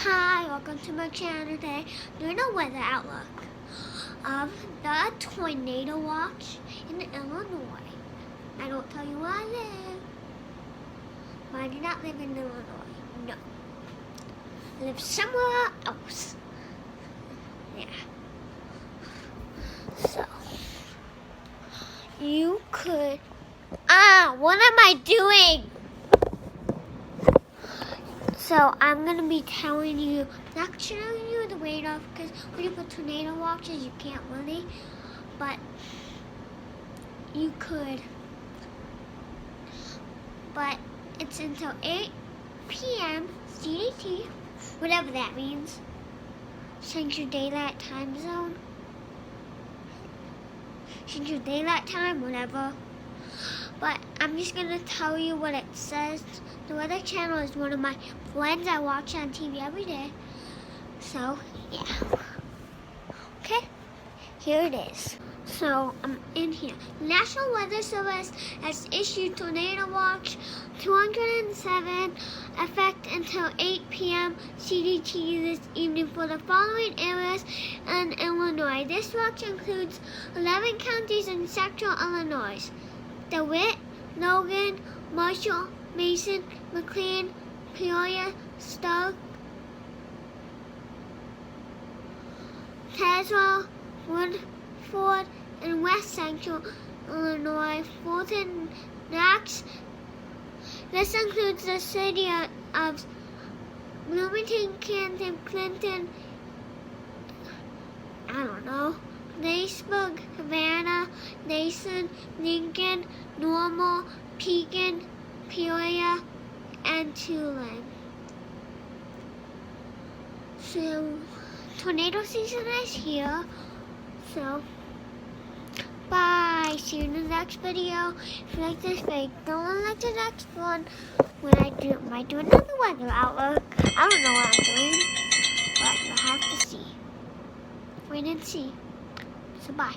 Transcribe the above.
Hi, welcome to my channel today. Doing a weather outlook of the tornado watch in Illinois. I don't tell you where I live, but I do not live in Illinois. No. I live somewhere else. Yeah. So, you could... what am I doing? So I'm going to be telling you, not showing you the radar, because when you put tornado watches, you can't really, but you could. But it's until 8 PM CDT, whatever that means, Central Daylight Time Zone, Central Daylight Time, whatever. But I'm just going to tell you what it says. The Weather Channel is one of my friends I watch on TV every day. So, yeah. Okay, here it is. So, I'm in here. National Weather Service has issued Tornado Watch 207 effect until 8 p.m. CDT this evening for the following areas in Illinois. This watch includes 11 counties in central Illinois: DeWitt, Logan, Marshall, Mason, McLean, Peoria, Stark, Tazewell, Woodford, and West Central Illinois, Fulton, Knox. This includes the city of Bloomington, Canton, Clinton, Leesburg, Havana, Nason, Lincoln, Normal, Pekin, Peoria, and Tulane. So, tornado season is here. So, bye. See you in the next video. If you like this video, don't like the next one. When I might do another weather outlook. I don't know what I'm doing, but you'll have to see. Wait and see. So, bye.